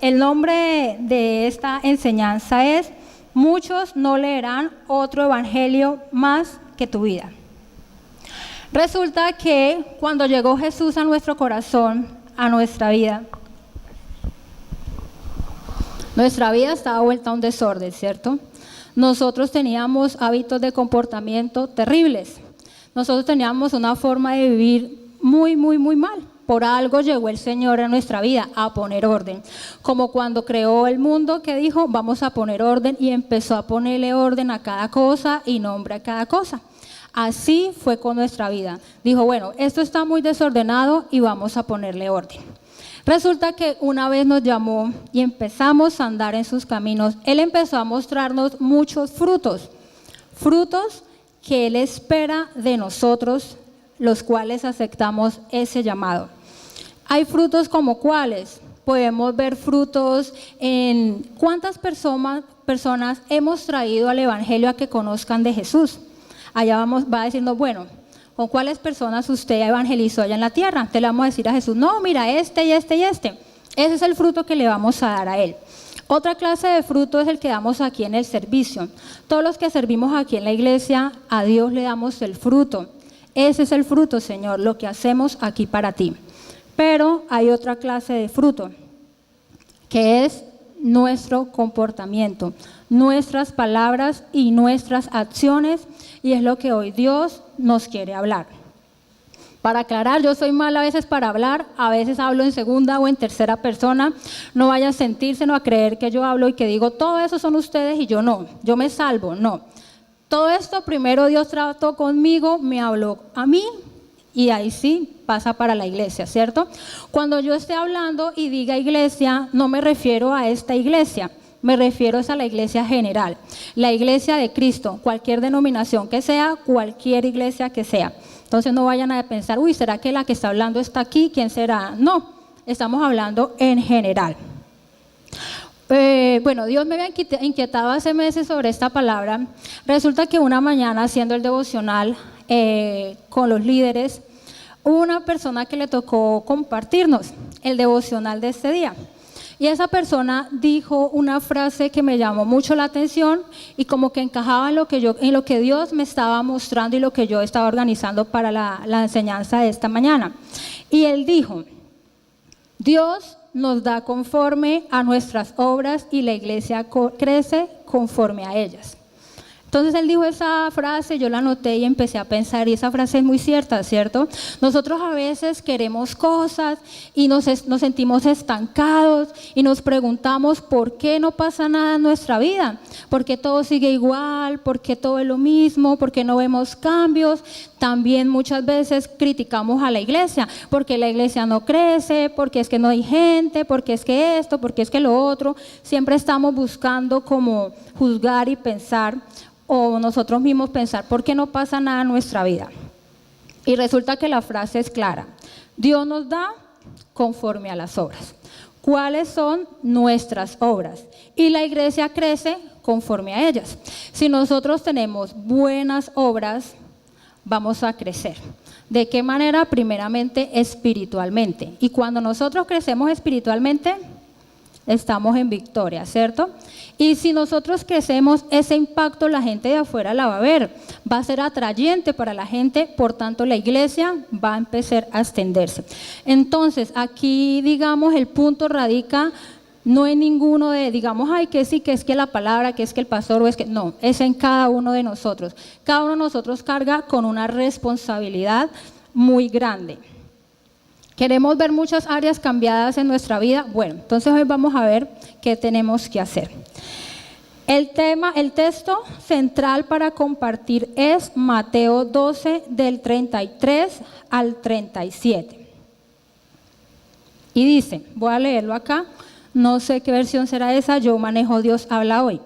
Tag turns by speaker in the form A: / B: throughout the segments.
A: El nombre de esta enseñanza es: muchos no leerán otro evangelio más que tu vida. Resulta que cuando llegó Jesús a nuestro corazón, a nuestra vida estaba vuelta a un desorden, ¿cierto? Nosotros teníamos hábitos de comportamiento terribles. Nosotros teníamos una forma de vivir muy mal. Por algo llegó el Señor a nuestra vida a poner orden. Como cuando creó el mundo, que dijo, vamos a poner orden, y empezó a ponerle orden a cada cosa y nombre a cada cosa. Así fue con nuestra vida. Dijo, bueno, esto está muy desordenado y vamos a ponerle orden. Resulta que una vez nos llamó y empezamos a andar en sus caminos. Él empezó a mostrarnos muchos frutos que Él espera de nosotros, los cuales aceptamos ese llamado. Hay frutos como cuáles. Podemos ver frutos en cuántas personas hemos traído al Evangelio a que conozcan de Jesús. Allá va diciendo, bueno, ¿con cuáles personas usted evangelizó allá en la tierra? Entonces le vamos a decir a Jesús, no, mira, este y este y este. Ese es el fruto que le vamos a dar a Él. Otra clase de fruto es el que damos aquí en el servicio. Todos los que servimos aquí en la iglesia, a Dios le damos el fruto. Ese es el fruto, Señor, lo que hacemos aquí para ti. Pero hay otra clase de fruto, que es nuestro comportamiento, nuestras palabras y nuestras acciones, y es lo que hoy Dios nos quiere hablar. Para aclarar, yo soy mala a veces para hablar, a veces hablo en segunda o en tercera persona. No vayan a sentirse, no a creer que yo hablo y que digo, todo eso son ustedes y yo no, yo me salvo, no. Todo esto primero Dios trató conmigo, me habló a mí y ahí sí pasa para la iglesia, ¿cierto? Cuando yo esté hablando y diga iglesia, no me refiero a esta iglesia, me refiero a la iglesia general, la iglesia de Cristo, cualquier denominación que sea, cualquier iglesia que sea. Entonces no vayan a pensar, uy, ¿será que la que está hablando está aquí? ¿Quién será? No, estamos hablando en general. Bueno, Dios me había inquietado hace meses sobre esta palabra. Resulta que una mañana haciendo el devocional con los líderes, hubo una persona que le tocó compartirnos el devocional de este día. Y esa persona dijo una frase que me llamó mucho la atención y como que encajaba en lo que Dios me estaba mostrando y lo que yo estaba organizando para la enseñanza de esta mañana. Y él dijo, Dios nos da conforme a nuestras obras y la iglesia crece conforme a ellas. Entonces él dijo esa frase, yo la anoté y empecé a pensar, y esa frase es muy cierta, ¿cierto? Nosotros a veces queremos cosas y nos sentimos estancados y nos preguntamos por qué no pasa nada en nuestra vida, por qué todo sigue igual, por qué todo es lo mismo, por qué no vemos cambios. También muchas veces criticamos a la iglesia, porque la iglesia no crece, porque es que no hay gente, porque es que esto, porque es que lo otro. Siempre estamos buscando como juzgar y pensar, o nosotros mismos pensar, ¿por qué no pasa nada en nuestra vida? Y resulta que la frase es clara. Dios nos da conforme a las obras. ¿Cuáles son nuestras obras? Y la iglesia crece conforme a ellas. Si nosotros tenemos buenas obras, vamos a crecer. ¿De qué manera? Primeramente espiritualmente. Y cuando nosotros crecemos espiritualmente, estamos en victoria, ¿cierto? Y si nosotros crecemos, ese impacto la gente de afuera la va a ver, va a ser atrayente para la gente, por tanto la iglesia va a empezar a extenderse. Entonces, aquí, digamos, el punto radica no en ninguno de, digamos, ay, que sí, que es que la palabra, que es que el pastor, o es que, no, es en cada uno de nosotros. Cada uno de nosotros carga con una responsabilidad muy grande. ¿Queremos ver muchas áreas cambiadas en nuestra vida? Bueno, entonces hoy vamos a ver qué tenemos que hacer. El texto central para compartir es Mateo 12, del 33 al 37. Y dice, voy a leerlo acá, no sé qué versión será esa, yo manejo Dios habla hoy.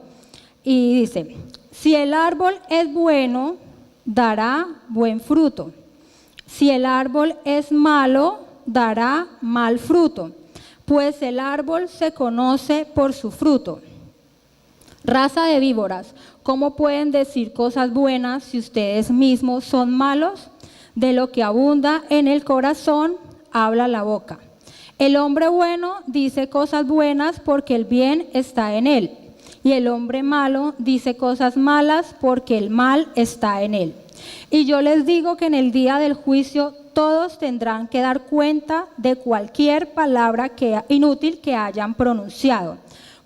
A: Y dice, si el árbol es bueno, dará buen fruto. Si el árbol es malo, dará mal fruto, pues el árbol se conoce por su fruto. Raza de víboras, ¿cómo pueden decir cosas buenas si ustedes mismos son malos? De lo que abunda en el corazón, habla la boca. El hombre bueno dice cosas buenas porque el bien está en él. Y el hombre malo dice cosas malas porque el mal está en él. Y yo les digo que en el día del juicio todos tendrán que dar cuenta de cualquier palabra inútil que hayan pronunciado.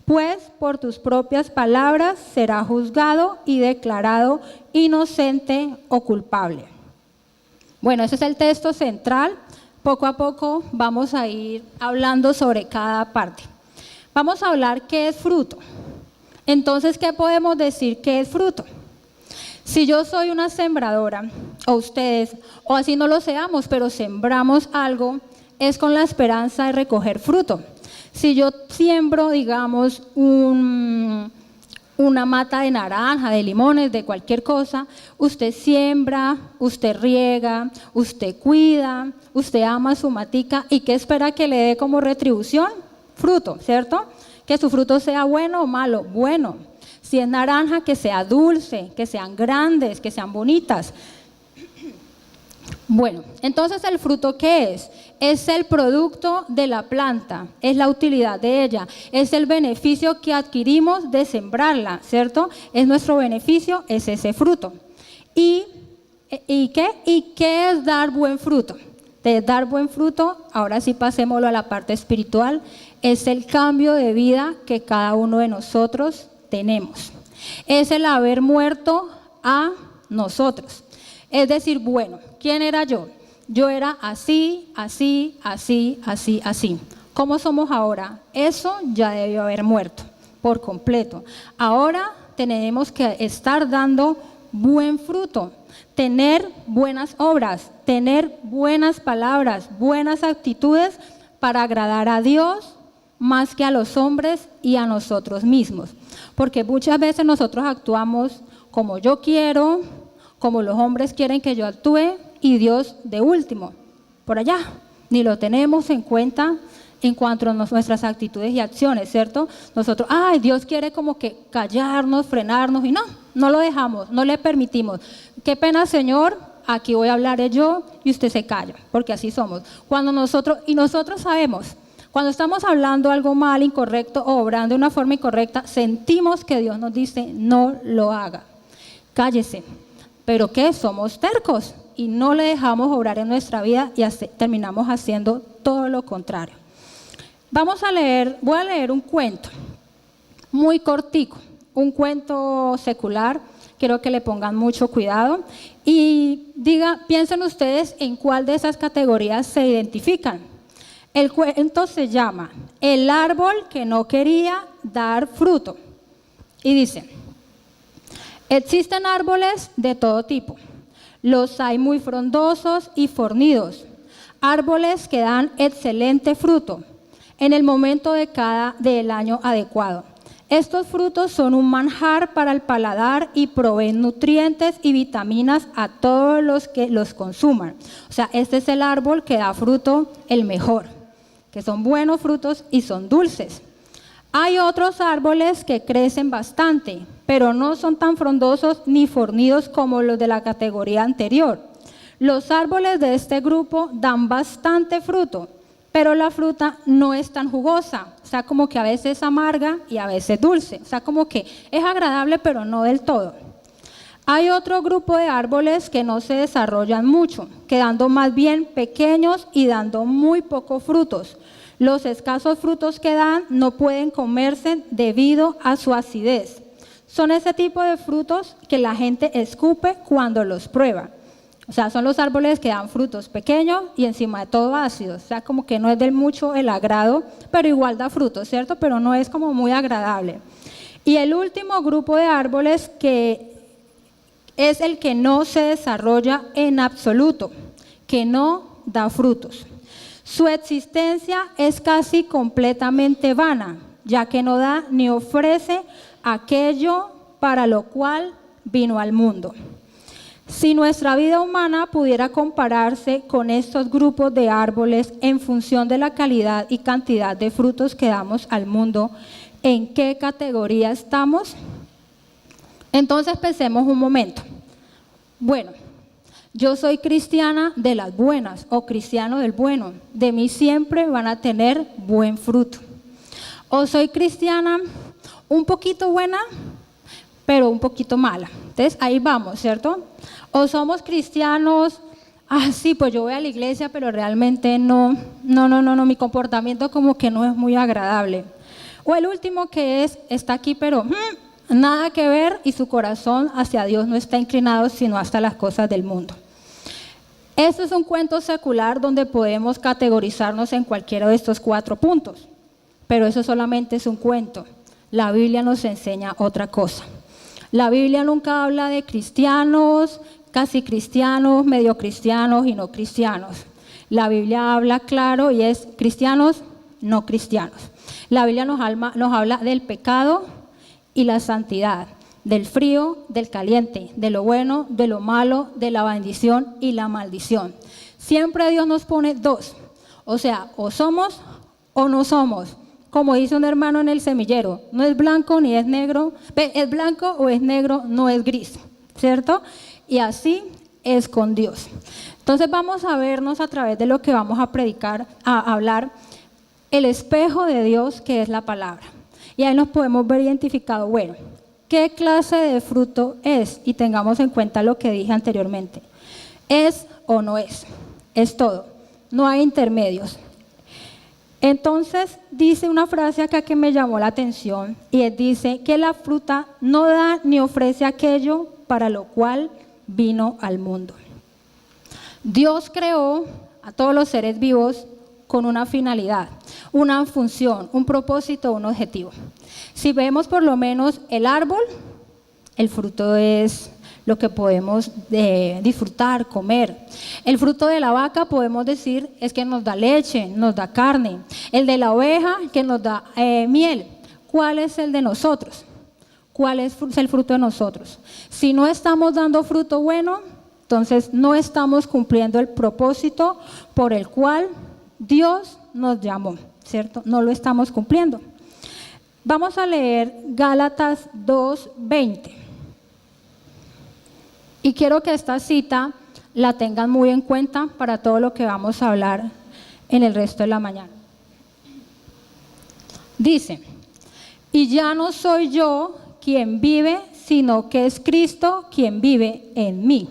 A: Pues por tus propias palabras será juzgado y declarado inocente o culpable. Bueno, ese es el texto central. Poco a poco vamos a ir hablando sobre cada parte. Vamos a hablar qué es fruto. Entonces, ¿qué podemos decir que es fruto? Si yo soy una sembradora, o ustedes, o así no lo seamos, pero sembramos algo, es con la esperanza de recoger fruto. Si yo siembro, digamos, una mata de naranja, de limones, de cualquier cosa, usted siembra, usted riega, usted cuida, usted ama su matica, ¿y qué espera que le dé como retribución? Fruto, ¿cierto? Que su fruto sea bueno o malo, bueno. Si es naranja, que sea dulce, que sean grandes, que sean bonitas. Bueno, entonces el fruto, ¿qué es? Es el producto de la planta, es la utilidad de ella, es el beneficio que adquirimos de sembrarla, ¿cierto? Es nuestro beneficio, es ese fruto. ¿Y qué? ¿Y qué es dar buen fruto? De dar buen fruto, ahora sí pasémoslo a la parte espiritual, es el cambio de vida que cada uno de nosotros tenemos. Es el haber muerto a nosotros. Es decir, bueno, ¿quién era yo? Yo era así, así, así, así, así. ¿Cómo somos ahora? Eso ya debió haber muerto por completo. Ahora tenemos que estar dando buen fruto, tener buenas obras, tener buenas palabras, buenas actitudes para agradar a Dios más que a los hombres y a nosotros mismos. Porque muchas veces nosotros actuamos como yo quiero, como los hombres quieren que yo actúe, y Dios de último, por allá, ni lo tenemos en cuenta en cuanto a nuestras actitudes y acciones, ¿cierto? Nosotros, Dios quiere como que callarnos, frenarnos, y no lo dejamos, no le permitimos. Qué pena, Señor, aquí voy a hablar yo y usted se calla, porque así somos. Nosotros sabemos, cuando estamos hablando algo mal, incorrecto, o obrando de una forma incorrecta, sentimos que Dios nos dice, no lo haga, cállese. ¿Pero qué? Somos tercos y no le dejamos obrar en nuestra vida y terminamos haciendo todo lo contrario. Voy a leer un cuento muy cortico, un cuento secular, quiero que le pongan mucho cuidado y piensen ustedes en cuál de esas categorías se identifican. El cuento se llama El árbol que no quería dar fruto y dice: existen árboles de todo tipo. Los hay muy frondosos y fornidos, árboles que dan excelente fruto en el momento del año adecuado. Estos frutos son un manjar para el paladar y proveen nutrientes y vitaminas a todos los que los consuman. O sea, este es el árbol que da fruto el mejor, que son buenos frutos y son dulces. Hay otros árboles que crecen bastante, pero no son tan frondosos ni fornidos como los de la categoría anterior. Los árboles de este grupo dan bastante fruto, pero la fruta no es tan jugosa, o sea, como que a veces amarga y a veces dulce, o sea, como que es agradable, pero no del todo. Hay otro grupo de árboles que no se desarrollan mucho, quedando más bien pequeños y dando muy pocos frutos. Los escasos frutos que dan no pueden comerse debido a su acidez. Son ese tipo de frutos que la gente escupe cuando los prueba. O sea, son los árboles que dan frutos pequeños y encima de todo ácidos. O sea, como que no es del mucho el agrado, pero igual da frutos, ¿cierto? Pero no es como muy agradable. Y el último grupo de árboles que es el que no se desarrolla en absoluto, que no da frutos. Su existencia es casi completamente vana, ya que no da ni ofrece aquello para lo cual vino al mundo. Si nuestra vida humana pudiera compararse con estos grupos de árboles en función de la calidad y cantidad de frutos que damos al mundo, ¿en qué categoría estamos? Entonces pensemos un momento. Bueno, Yo soy cristiana de las buenas o cristiano del bueno. De mí siempre van a tener buen fruto. O soy cristiana un poquito buena, pero un poquito mala. Entonces ahí vamos, ¿cierto? O somos cristianos, sí, pues yo voy a la iglesia, pero realmente no, mi comportamiento como que no es muy agradable. O el último que está aquí, pero nada que ver y su corazón hacia Dios no está inclinado, sino hasta las cosas del mundo. Esto es un cuento secular donde podemos categorizarnos en cualquiera de estos 4 puntos, pero eso solamente es un cuento. La Biblia nos enseña otra cosa. La Biblia nunca habla de cristianos, casi cristianos, medio cristianos y no cristianos. La Biblia habla claro y es cristianos, no cristianos. La Biblia nos habla del pecado y la santidad, del frío, del caliente, de lo bueno, de lo malo, de la bendición y la maldición. Siempre Dios nos pone 2, o sea, o somos o no somos. Como dice un hermano en el semillero, no es blanco ni es negro, es blanco o es negro, no es gris, ¿cierto? Y así es con Dios. Entonces vamos a vernos a través de lo que vamos a predicar, a hablar, el espejo de Dios que es la palabra. Y ahí nos podemos ver identificado, bueno, ¿qué clase de fruto es? Y tengamos en cuenta lo que dije anteriormente. ¿Es o no es? Es todo. No hay intermedios. Entonces dice una frase acá que me llamó la atención y dice que la fruta no da ni ofrece aquello para lo cual vino al mundo. Dios creó a todos los seres vivos con una finalidad, una función, un propósito, un objetivo. Si vemos por lo menos el árbol, el fruto es lo que podemos disfrutar, comer. El fruto de la vaca podemos decir es que nos da leche, nos da carne. El de la oveja que nos da miel. ¿Cuál es el de nosotros? ¿Cuál es el fruto de nosotros? Si no estamos dando fruto bueno, entonces no estamos cumpliendo el propósito por el cual Dios nos llamó, ¿cierto? No lo estamos cumpliendo. Vamos a leer Gálatas 2:20. Y quiero que esta cita la tengan muy en cuenta para todo lo que vamos a hablar en el resto de la mañana. Dice, y ya no soy yo quien vive, sino que es Cristo quien vive en mí.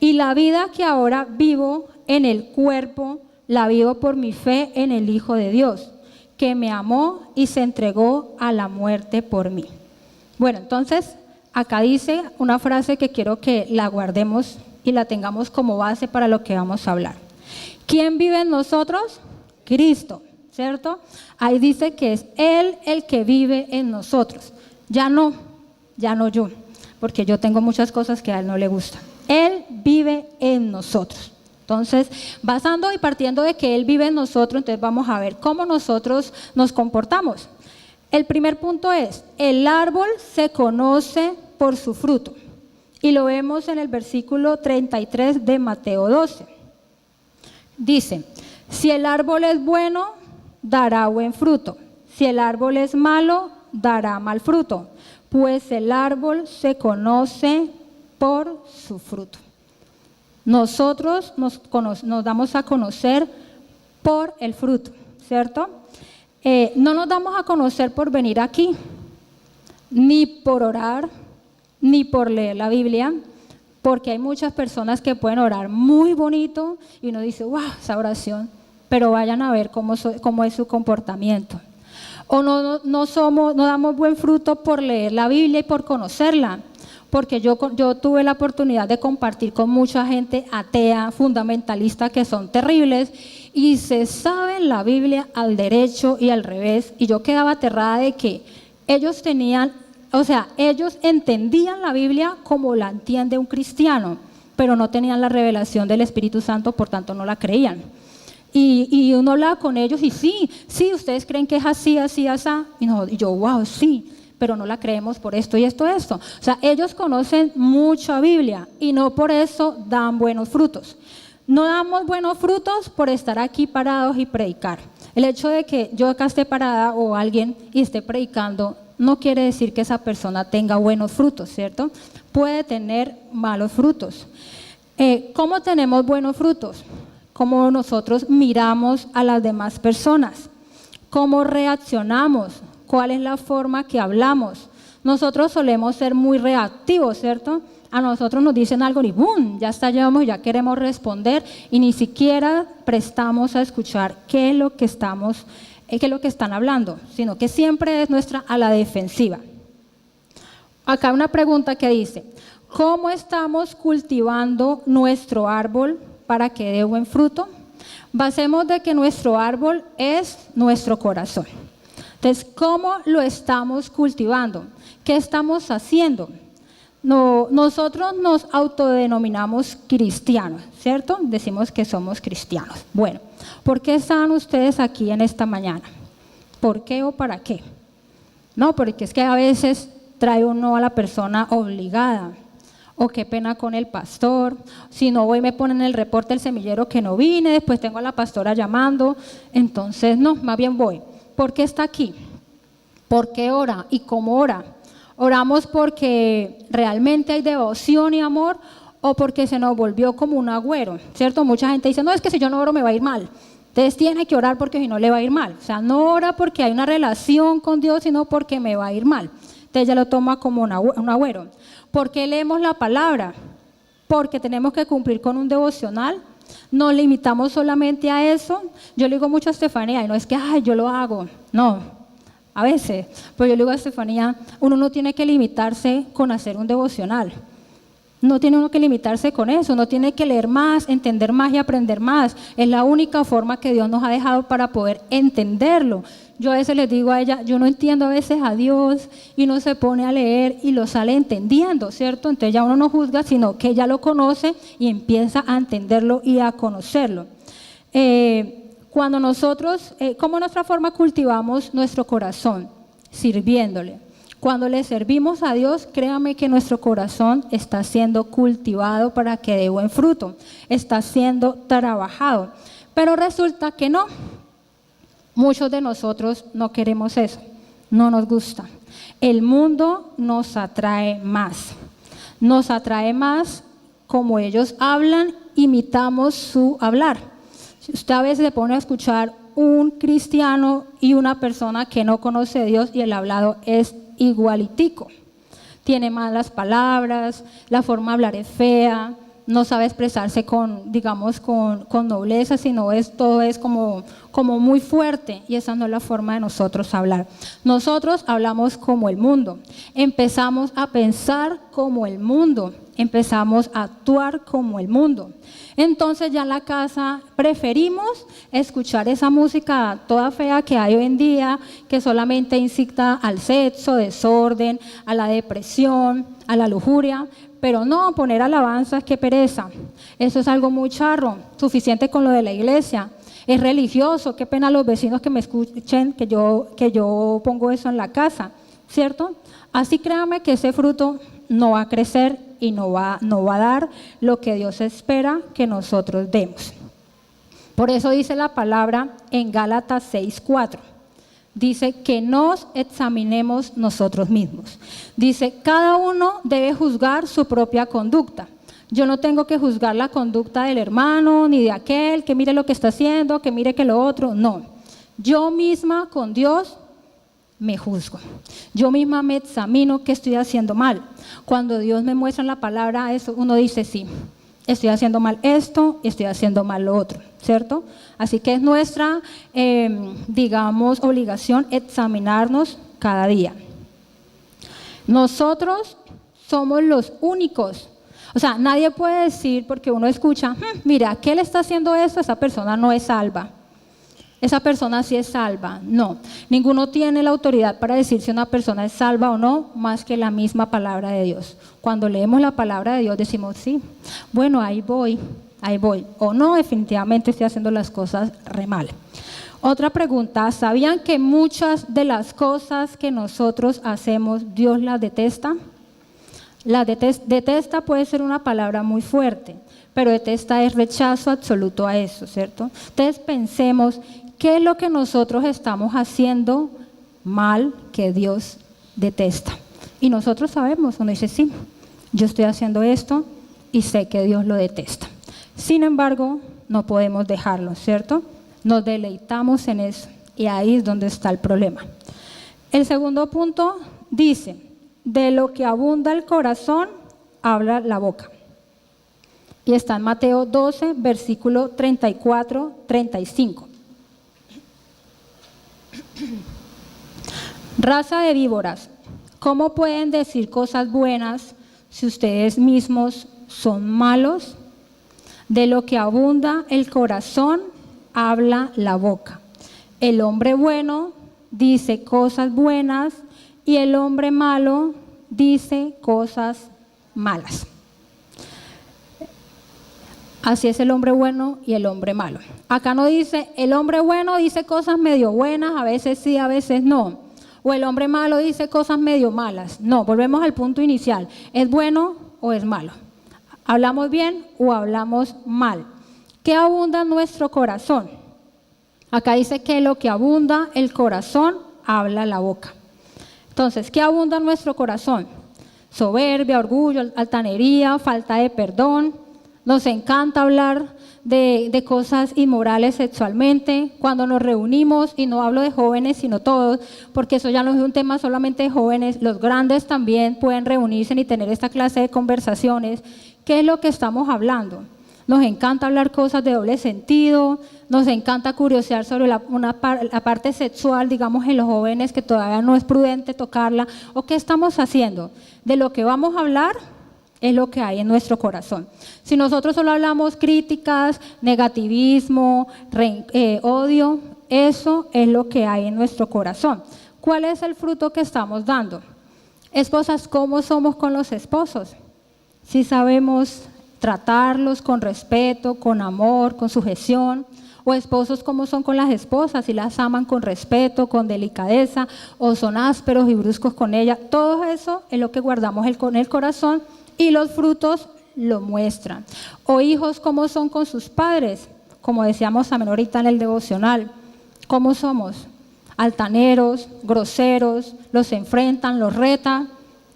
A: Y la vida que ahora vivo en el cuerpo, la vivo por mi fe en el Hijo de Dios, que me amó y se entregó a la muerte por mí. Bueno, entonces, acá dice una frase que quiero que la guardemos y la tengamos como base para lo que vamos a hablar. ¿Quién vive en nosotros? Cristo, ¿cierto? Ahí dice que es Él el que vive en nosotros. Ya no yo, porque yo tengo muchas cosas que a Él no le gustan. Él vive en nosotros. Entonces, basando y partiendo de que Él vive en nosotros, entonces vamos a ver cómo nosotros nos comportamos. El primer punto es, el árbol se conoce por su fruto. Y lo vemos en el versículo 33 de Mateo 12. Dice, si el árbol es bueno, dará buen fruto. Si el árbol es malo, dará mal fruto. Pues el árbol se conoce por su fruto. Nosotros nos damos a conocer por el fruto, ¿cierto? No nos damos a conocer por venir aquí, ni por orar, ni por leer la Biblia, porque hay muchas personas que pueden orar muy bonito y uno dice, wow, esa oración, pero vayan a ver cómo es su comportamiento. O no damos buen fruto por leer la Biblia y por conocerla, porque yo tuve la oportunidad de compartir con mucha gente atea, fundamentalista, que son terribles, y se saben la Biblia al derecho y al revés, y yo quedaba aterrada de que ellos ellos entendían la Biblia como la entiende un cristiano, pero no tenían la revelación del Espíritu Santo, por tanto no la creían. Y uno hablaba con ellos y sí, ustedes creen que es así, así, así, y yo, wow, sí, pero no la creemos por esto y esto, esto. O sea, ellos conocen mucha Biblia y no por eso dan buenos frutos. No damos buenos frutos por estar aquí parados y predicar. El hecho de que yo acá esté parada o alguien y esté predicando no quiere decir que esa persona tenga buenos frutos, ¿cierto? Puede tener malos frutos. ¿Cómo tenemos buenos frutos? ¿Cómo nosotros miramos a las demás personas? ¿Cómo reaccionamos? ¿Cuál es la forma que hablamos? Nosotros solemos ser muy reactivos, ¿cierto? A nosotros nos dicen algo y ¡boom! Ya estallamos, ya queremos responder y ni siquiera prestamos a escuchar qué es lo que están hablando, sino que siempre es nuestra a la defensiva. Acá una pregunta que dice, ¿cómo estamos cultivando nuestro árbol para que dé buen fruto? Basemos de que nuestro árbol es nuestro corazón. Entonces, ¿cómo lo estamos cultivando? ¿Qué estamos haciendo? Nosotros nos autodenominamos cristianos, ¿cierto? Decimos que somos cristianos. Bueno, ¿por qué están ustedes aquí en esta mañana? ¿Por qué o para qué? No, porque es que a veces trae uno a la persona obligada. O qué pena con el pastor, si no voy me ponen el reporte del semillero que no vine, después tengo a la pastora llamando, entonces no, más bien voy. ¿Por qué está aquí? ¿Por qué ora? ¿Y cómo ora? ¿Oramos porque realmente hay devoción y amor o porque se nos volvió como un agüero? ¿Cierto? Mucha gente dice, no, es que si yo no oro me va a ir mal. Entonces tiene que orar porque si no le va a ir mal. O sea, no ora porque hay una relación con Dios, sino porque me va a ir mal. Entonces ya lo toma como un agüero. ¿Por qué leemos la palabra? Porque tenemos que cumplir con un devocional. Nos limitamos solamente a eso. Yo le digo mucho a Estefanía, y no es que, ay, yo lo hago. No, a veces. Pero yo le digo a Estefanía, uno no tiene que limitarse con hacer un devocional. No tiene uno que limitarse con eso. Uno tiene que leer más, entender más y aprender más. Es la única forma que Dios nos ha dejado para poder entenderlo. Yo a veces les digo a ella, yo no entiendo a veces a Dios y uno se pone a leer y lo sale entendiendo, ¿cierto? Entonces ya uno no juzga, sino que ya lo conoce y empieza a entenderlo y a conocerlo. Cuando nosotros, ¿cómo de nuestra forma cultivamos nuestro corazón? Sirviéndole. Cuando le servimos a Dios, créame que nuestro corazón está siendo cultivado para que dé buen fruto, está siendo trabajado. Pero resulta que no. Muchos de nosotros no queremos eso, no nos gusta. El mundo nos atrae más como ellos hablan, imitamos su hablar. Si usted a veces se pone a escuchar un cristiano y una persona que no conoce a Dios y el hablado es igualitico. Tiene malas palabras, la forma de hablar es fea, no sabe expresarse con nobleza, sino todo es como muy fuerte y esa no es la forma de nosotros hablar. Nosotros hablamos como el mundo, empezamos a pensar como el mundo, empezamos a actuar como el mundo. Entonces ya en la casa preferimos escuchar esa música toda fea que hay hoy en día, que solamente incita al sexo, desorden, a la depresión, a la lujuria, pero no poner alabanzas, qué pereza. Eso es algo muy charro, suficiente con lo de la iglesia. Es religioso, qué pena los vecinos que me escuchen que yo pongo eso en la casa, ¿cierto? Así créame que ese fruto no va a crecer y no va a dar lo que Dios espera que nosotros demos. Por eso dice la palabra en Gálatas 6:4. Dice que nos examinemos nosotros mismos. Dice, cada uno debe juzgar su propia conducta. Yo no tengo que juzgar la conducta del hermano, ni de aquel, que mire lo que está haciendo, que mire que lo otro. No, yo misma con Dios me juzgo. Yo misma me examino qué estoy haciendo mal. Cuando Dios me muestra en la palabra eso, uno dice, sí, estoy haciendo mal esto, estoy haciendo mal lo otro, ¿cierto? Así que es nuestra, obligación examinarnos cada día. Nosotros somos los únicos. O sea, nadie puede decir, porque uno escucha, mira, ¿qué le está haciendo esto? Esa persona no es salva. Esa persona sí es salva. No, ninguno tiene la autoridad para decir si una persona es salva o no, más que la misma palabra de Dios. Cuando leemos la palabra de Dios decimos, sí, bueno, ahí voy, o no, definitivamente estoy haciendo las cosas re mal. Otra pregunta, ¿sabían que muchas de las cosas que nosotros hacemos, Dios las detesta? Detesta puede ser una palabra muy fuerte, pero detesta es rechazo absoluto a eso, ¿cierto? Entonces pensemos, ¿qué es lo que nosotros estamos haciendo mal que Dios detesta? Y nosotros sabemos, uno dice, sí, yo estoy haciendo esto y sé que Dios lo detesta. Sin embargo, no podemos dejarlo, ¿cierto? Nos deleitamos en eso y ahí es donde está el problema. El segundo punto dice, de lo que abunda el corazón, habla la boca. Y está en Mateo 12, versículo 34-35. Raza de víboras, ¿cómo pueden decir cosas buenas si ustedes mismos son malos? De lo que abunda el corazón, habla la boca. El hombre bueno dice cosas buenas y el hombre malo dice cosas malas. Así es el hombre bueno y el hombre malo. Acá no dice, el hombre bueno dice cosas medio buenas, a veces sí, a veces no. O el hombre malo dice cosas medio malas. No, volvemos al punto inicial. ¿Es bueno o es malo? ¿Hablamos bien o hablamos mal? ¿Qué abunda en nuestro corazón? Acá dice que lo que abunda el corazón, habla la boca. Entonces, ¿qué abunda en nuestro corazón? Soberbia, orgullo, altanería, falta de perdón. Nos encanta hablar de cosas inmorales sexualmente. Cuando nos reunimos, y no hablo de jóvenes, sino todos, porque eso ya no es un tema solamente de jóvenes, los grandes también pueden reunirse y tener esta clase de conversaciones. ¿Qué es lo que estamos hablando? Nos encanta hablar cosas de doble sentido, nos encanta curiosear sobre la parte sexual, digamos, en los jóvenes, que todavía no es prudente tocarla. ¿O qué estamos haciendo? De lo que vamos a hablar es lo que hay en nuestro corazón. Si nosotros solo hablamos críticas, negativismo, odio, eso es lo que hay en nuestro corazón. ¿Cuál es el fruto que estamos dando? Esposas, ¿cómo somos con los esposos? Si sabemos tratarlos con respeto, con amor, con sujeción. O esposos, ¿cómo son con las esposas? Si las aman con respeto, con delicadeza, o son ásperos y bruscos con ellas. Todo eso es lo que guardamos con el corazón y los frutos lo muestran. O hijos, ¿cómo son con sus padres? Como decíamos también ahorita en el devocional. ¿Cómo somos? Altaneros, groseros, los enfrentan, los retan,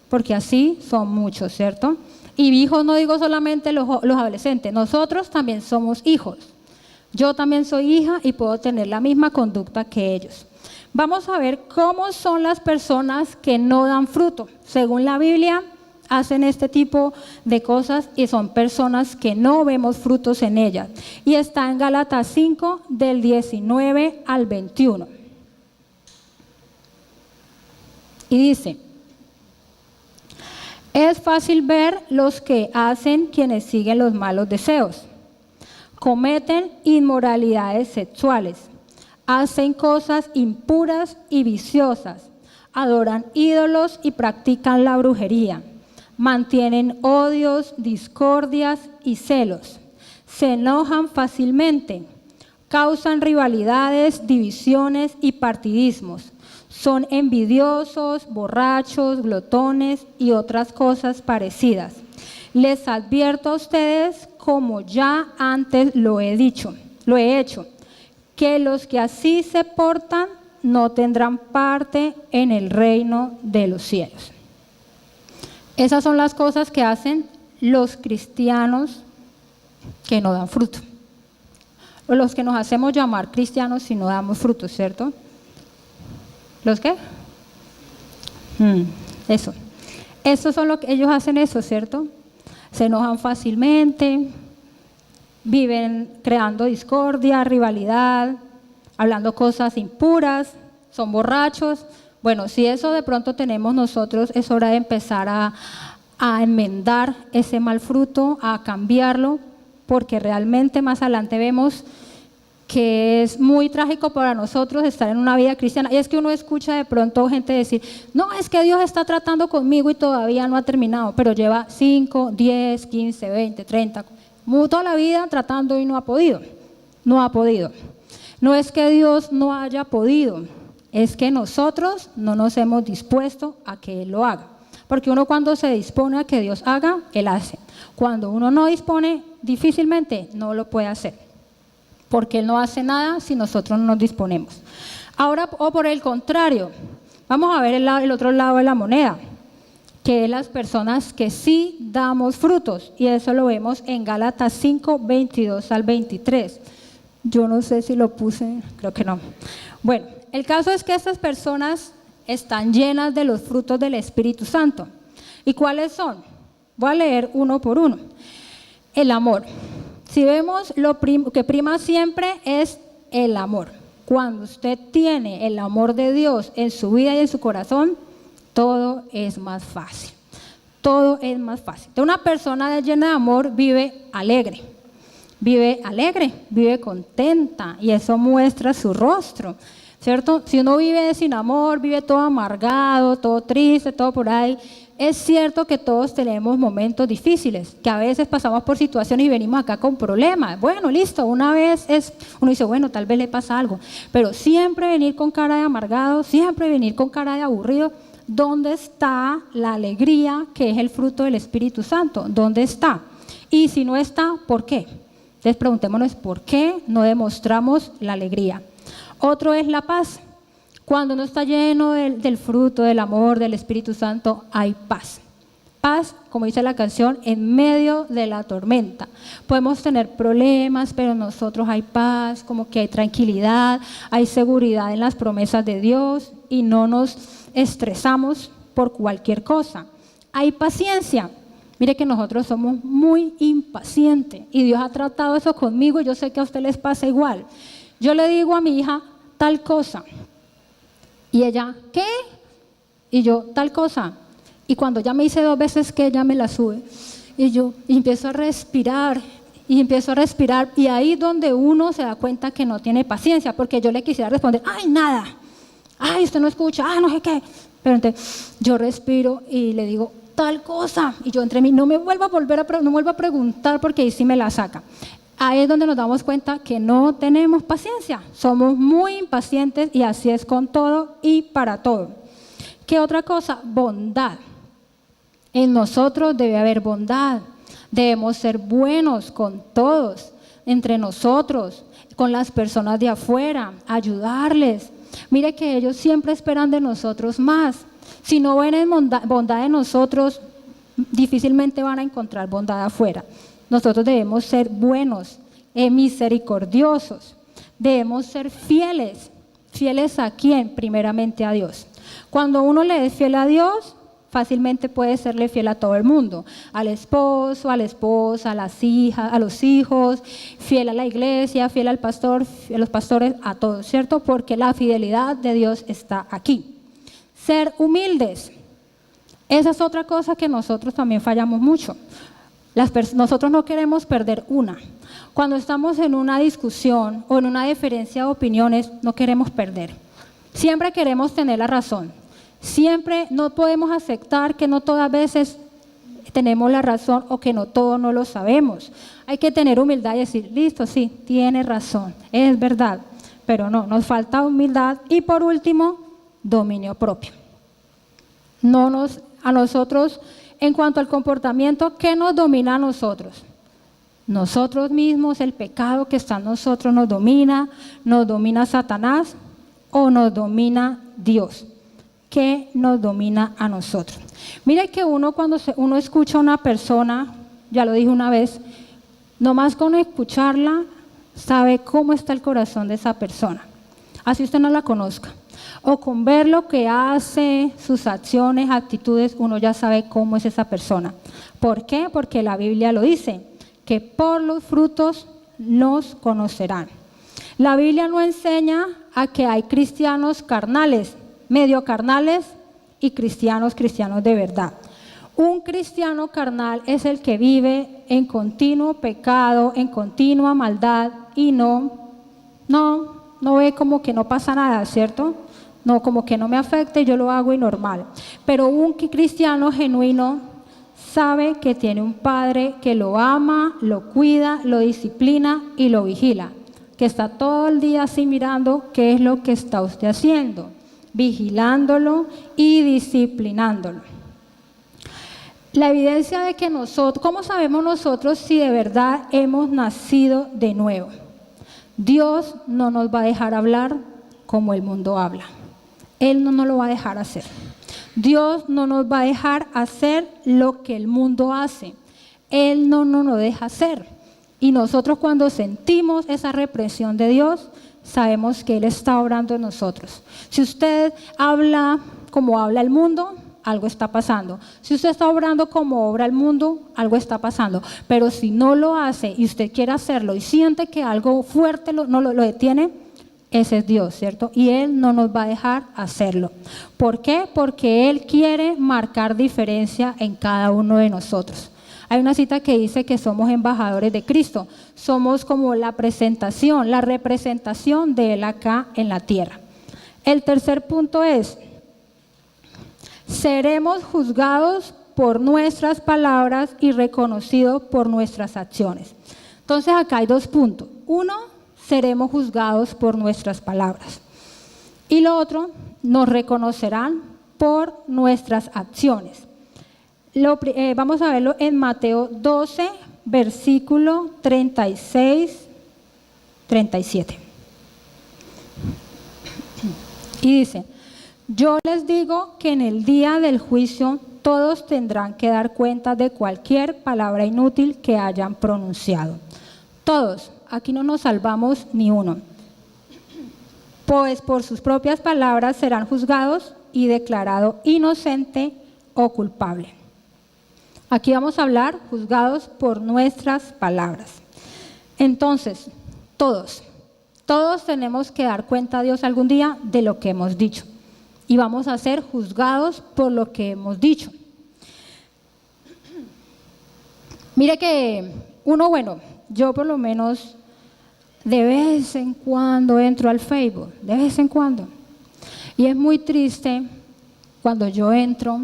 A: porque así son muchos, ¿cierto? Y hijos no digo solamente los adolescentes, nosotros también somos hijos. Yo también soy hija y puedo tener la misma conducta que ellos. Vamos a ver cómo son las personas que no dan fruto. Según la Biblia, hacen este tipo de cosas y son personas que no vemos frutos en ellas. Y está en Gálatas 5, del 19 al 21. Y dice, es fácil ver los que hacen quienes siguen los malos deseos. Cometen inmoralidades sexuales, hacen cosas impuras y viciosas, adoran ídolos y practican la brujería, mantienen odios, discordias y celos, se enojan fácilmente, causan rivalidades, divisiones y partidismos, son envidiosos, borrachos, glotones y otras cosas parecidas. Les advierto a ustedes, como ya antes lo he hecho, que los que así se portan no tendrán parte en el reino de los cielos. Esas son las cosas que hacen los cristianos que no dan fruto. O los que nos hacemos llamar cristianos si no damos fruto, ¿cierto? ¿Los qué? Eso. Esos son lo que ellos hacen, eso, ¿cierto? Se enojan fácilmente, viven creando discordia, rivalidad, hablando cosas impuras, son borrachos. Bueno, si eso de pronto tenemos nosotros, es hora de empezar a enmendar ese mal fruto, a cambiarlo, porque realmente más adelante vemos que es muy trágico para nosotros estar en una vida cristiana. Y es que uno escucha de pronto gente decir, no, es que Dios está tratando conmigo y todavía no ha terminado, pero lleva 5, 10, 15, 20, 30, toda la vida tratando y no ha podido. No ha podido. No es que Dios no haya podido, es que nosotros no nos hemos dispuesto a que Él lo haga. Porque uno cuando se dispone a que Dios haga, Él hace. Cuando uno no dispone, difícilmente no lo puede hacer. Porque Él no hace nada si nosotros no nos disponemos. Ahora, o por el contrario, vamos a ver el otro lado de la moneda. que es las personas que sí damos frutos. Y eso lo vemos en Gálatas 5, 22 al 23. Yo no sé si lo puse, creo que no. Bueno, el caso es que estas personas están llenas de los frutos del Espíritu Santo. ¿Y cuáles son? Voy a leer uno por uno. El amor. Si vemos lo que prima siempre es el amor. Cuando usted tiene el amor de Dios en su vida y en su corazón, todo es más fácil. Todo es más fácil. Una persona llena de amor vive alegre, vive contenta y eso muestra su rostro, ¿cierto? Si uno vive sin amor, vive todo amargado, todo triste, todo por ahí. Es cierto que todos tenemos momentos difíciles, que a veces pasamos por situaciones y venimos acá con problemas. Bueno, listo, una vez uno dice, bueno, tal vez le pasa algo, pero siempre venir con cara de amargado, siempre venir con cara de aburrido. ¿Dónde está la alegría que es el fruto del Espíritu Santo? ¿Dónde está? Y si no está, ¿por qué? Entonces preguntémonos por qué no demostramos la alegría. Otro es la paz. Cuando uno está lleno del fruto, del amor, del Espíritu Santo, hay paz. Paz, como dice la canción, en medio de la tormenta. Podemos tener problemas, pero en nosotros hay paz, como que hay tranquilidad, hay seguridad en las promesas de Dios y no nos estresamos por cualquier cosa. Hay paciencia. Mire que nosotros somos muy impacientes y Dios ha tratado eso conmigo y yo sé que a usted les pasa igual. Yo le digo a mi hija tal cosa y ella, ¿qué? Y yo, tal cosa. Y cuando ya me dice 2 veces que ella me la sube y empiezo a respirar y ahí donde uno se da cuenta que no tiene paciencia, porque yo le quisiera responder, ¡ay, nada! ¡Ay, usted no escucha! ¡Ah, no sé qué! Pero entonces yo respiro y le digo, tal cosa, y yo entre mí, no me vuelva a preguntar porque ahí sí me la saca. Ahí es donde nos damos cuenta que no tenemos paciencia, somos muy impacientes y así es con todo y para todo. ¿Qué otra cosa? Bondad. En nosotros debe haber bondad, debemos ser buenos con todos, entre nosotros, con las personas de afuera, ayudarles. Mire que ellos siempre esperan de nosotros más. Si no ven en bondad en nosotros, difícilmente van a encontrar bondad afuera. Nosotros debemos ser buenos, misericordiosos. Debemos ser fieles. ¿Fieles a quién? Primeramente a Dios. Cuando uno le es fiel a Dios, fácilmente puede serle fiel a todo el mundo. Al esposo, a la esposa, a las hijas, a los hijos, fiel a la iglesia, fiel al pastor, a los pastores, a todos, ¿cierto? Porque la fidelidad de Dios está aquí. Ser humildes. Esa es otra cosa que nosotros también fallamos mucho. Nosotros no queremos perder una. Cuando estamos en una discusión o en una diferencia de opiniones, no queremos perder. Siempre queremos tener la razón. Siempre no podemos aceptar que no todas veces tenemos la razón o que no todo no lo sabemos. Hay que tener humildad y decir, listo, sí, tiene razón, es verdad. Pero no, nos falta humildad. Y por último, dominio propio. A nosotros, en cuanto al comportamiento, ¿qué nos domina a nosotros? Nosotros mismos, el pecado que está en nosotros nos domina Satanás o nos domina Dios. ¿Qué nos domina a nosotros? Mire que cuando uno escucha a una persona, ya lo dije una vez, nomás con escucharla, sabe cómo está el corazón de esa persona. Así usted no la conozca. O con ver lo que hace, sus acciones, actitudes, uno ya sabe cómo es esa persona. ¿Por qué? Porque la Biblia lo dice, que por los frutos nos conocerán. La Biblia no enseña a que hay cristianos carnales, medio carnales y cristianos de verdad. Un cristiano carnal es el que vive en continuo pecado, en continua maldad y no ve como que no pasa nada, ¿cierto? No, como que no me afecta y yo lo hago y normal. Pero un cristiano genuino sabe que tiene un Padre que lo ama, lo cuida, lo disciplina y lo vigila. Que está todo el día así mirando qué es lo que está usted haciendo, vigilándolo y disciplinándolo. La evidencia de que ¿cómo sabemos nosotros si de verdad hemos nacido de nuevo? Dios no nos va a dejar hablar como el mundo habla. Él no nos lo va a dejar hacer. Dios no nos va a dejar hacer lo que el mundo hace. Él no nos deja hacer. Y nosotros cuando sentimos esa represión de Dios, sabemos que Él está obrando en nosotros. Si usted habla como habla el mundo, algo está pasando. Si usted está obrando como obra el mundo, algo está pasando. Pero si no lo hace y usted quiere hacerlo y siente que algo fuerte no lo detiene, ese es Dios, ¿cierto? Y Él no nos va a dejar hacerlo. ¿Por qué? Porque Él quiere marcar diferencia en cada uno de nosotros. Hay una cita que dice que somos embajadores de Cristo. Somos como la presentación, la representación de Él acá en la tierra. El tercer punto es, seremos juzgados por nuestras palabras y reconocidos por nuestras acciones. Entonces acá hay 2 puntos. Uno, seremos juzgados por nuestras palabras. Y lo otro, nos reconocerán por nuestras acciones. Vamos a verlo en Mateo 12, versículo 36, 37. Y dice, yo les digo que en el día del juicio todos tendrán que dar cuenta de cualquier palabra inútil que hayan pronunciado. Todos, aquí no nos salvamos ni uno. Pues por sus propias palabras serán juzgados y declarados inocente o culpable. Aquí vamos a hablar juzgados por nuestras palabras. Entonces, todos tenemos que dar cuenta a Dios algún día de lo que hemos dicho. Y vamos a ser juzgados por lo que hemos dicho. Mire que yo por lo menos de vez en cuando entro al Facebook, de vez en cuando. Y es muy triste cuando yo entro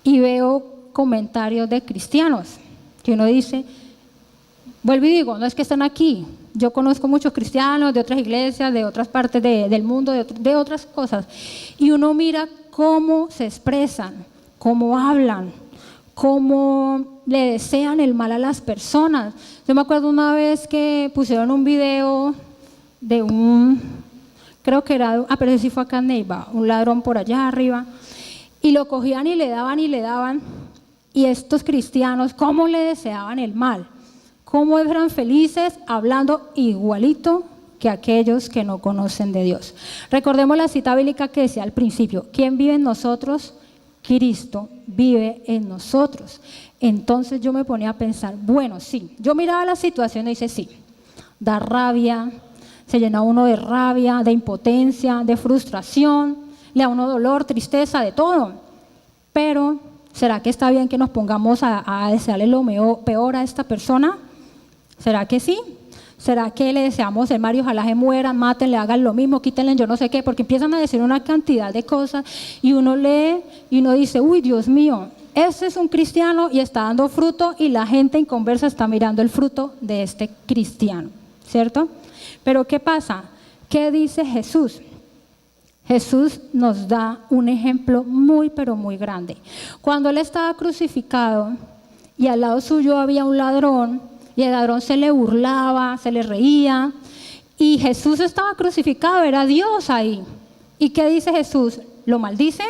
A: y veo comentarios de cristianos, que uno dice, vuelvo y digo, no es que están aquí, yo conozco muchos cristianos de otras iglesias, de otras partes del mundo, de otras cosas, y uno mira cómo se expresan, cómo hablan, cómo le desean el mal a las personas. Yo me acuerdo una vez que pusieron un video de creo que era, pero sí fue acá en Neiva, un ladrón por allá arriba, y lo cogían y le daban, y estos cristianos, cómo le deseaban el mal, cómo eran felices hablando igualito que aquellos que no conocen de Dios. Recordemos la cita bíblica que decía al principio, ¿quién vive en nosotros? Cristo vive en nosotros. Entonces yo me ponía a pensar, bueno, sí, yo miraba la situación y dice, sí, da rabia, se llena uno de rabia, de impotencia, de frustración, le da uno dolor, tristeza, de todo. Pero, ¿será que está bien que nos pongamos a desearle lo peor a esta persona? ¿Será que sí? ¿Será que le deseamos el mal y ojalá se mueran, mátenle, hagan lo mismo, quítenle yo no sé qué? Porque empiezan a decir una cantidad de cosas y uno lee y uno dice, uy, Dios mío, ese es un cristiano y está dando fruto y la gente en conversa está mirando el fruto de este cristiano, ¿cierto? Pero ¿qué pasa? ¿Qué dice Jesús? Jesús nos da un ejemplo muy, pero muy grande. Cuando Él estaba crucificado y al lado suyo había un ladrón y el ladrón se le burlaba, se le reía y Jesús estaba crucificado, era Dios ahí. ¿Y qué dice Jesús? ¿Lo maldice?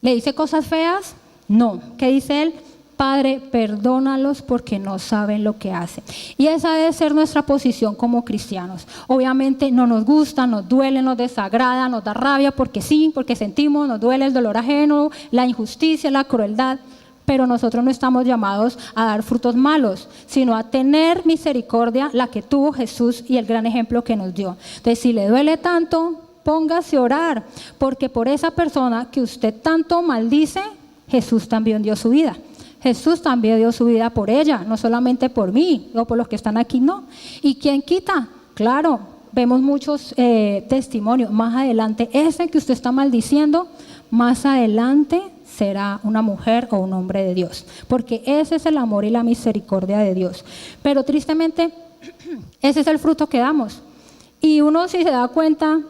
A: ¿Le dice cosas feas? No. ¿Qué dice Él? Padre, perdónalos porque no saben lo que hacen. Y esa debe ser nuestra posición como cristianos. Obviamente no nos gusta, nos duele, nos desagrada, nos da rabia porque sí, porque sentimos, nos duele el dolor ajeno, la injusticia, la crueldad. Pero nosotros no estamos llamados a dar frutos malos, sino a tener misericordia, la que tuvo Jesús y el gran ejemplo que nos dio. Entonces, si le duele tanto, póngase a orar, porque por esa persona que usted tanto maldice, Jesús también dio su vida. Jesús también dio su vida por ella, no solamente por mí o por los que están aquí, no. ¿Y quién quita? Claro, vemos muchos testimonios. Más adelante, ese que usted está maldiciendo, más adelante será una mujer o un hombre de Dios, porque ese es el amor y la misericordia de Dios. Pero tristemente, ese es el fruto que damos. Y uno, si se da cuenta,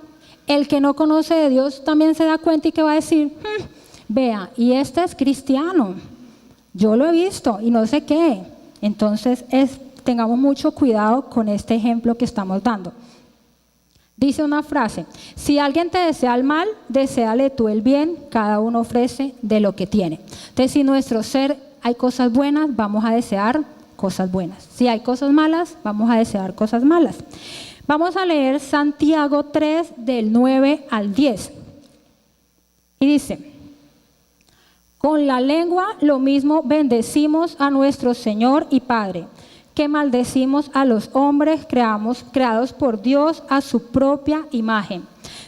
A: el que no conoce de Dios también se da cuenta y que va a decir, vea, y este es cristiano. Yo lo he visto y no sé qué. Entonces, tengamos mucho cuidado con este ejemplo que estamos dando. Dice una frase: si alguien te desea el mal, deséale tú el bien, cada uno ofrece de lo que tiene. Entonces, si en nuestro ser hay cosas buenas, vamos a desear cosas buenas. Si hay cosas malas, vamos a desear cosas malas. Vamos a leer Santiago 3 del 9 al 10. Y dice: con la lengua lo mismo bendecimos a nuestro Señor y Padre, que maldecimos a los hombres creados por Dios a su propia imagen.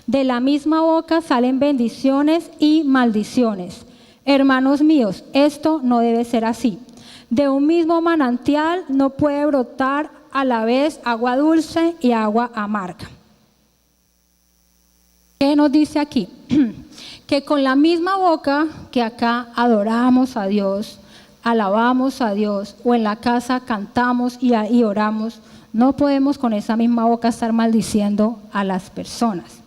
A: De la misma boca salen bendiciones y maldiciones. Hermanos míos, esto no debe ser así. De un mismo manantial no puede brotar a la vez agua dulce y agua amarga. ¿Qué nos dice aquí? Que con la misma boca que acá adoramos a Dios, alabamos a Dios, o en la casa cantamos y oramos, no podemos con esa misma boca estar maldiciendo a las personas.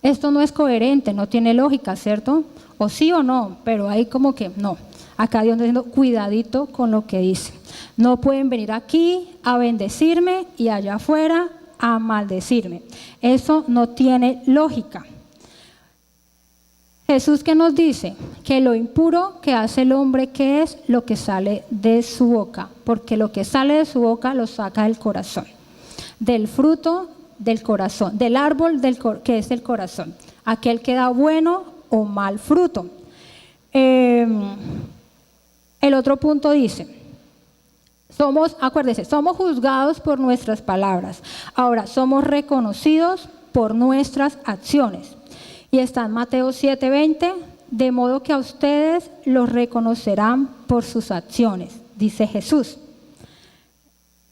A: Esto no es coherente, no tiene lógica, ¿cierto? O sí o no, pero hay como que no. Acá Dios está diciendo, cuidadito con lo que dice. No pueden venir aquí a bendecirme y allá afuera a maldecirme. Eso no tiene lógica. Jesús, ¿qué nos dice? Que lo impuro que hace el hombre, ¿qué es? Lo que sale de su boca, porque lo que sale de su boca lo saca del corazón, del fruto del corazón, del árbol que es el corazón, aquel que da bueno o mal fruto. El otro punto dice, acuérdense, somos juzgados por nuestras palabras, ahora somos reconocidos por nuestras acciones. Y está en Mateo 7:20, de modo que a ustedes los reconocerán por sus acciones, dice Jesús.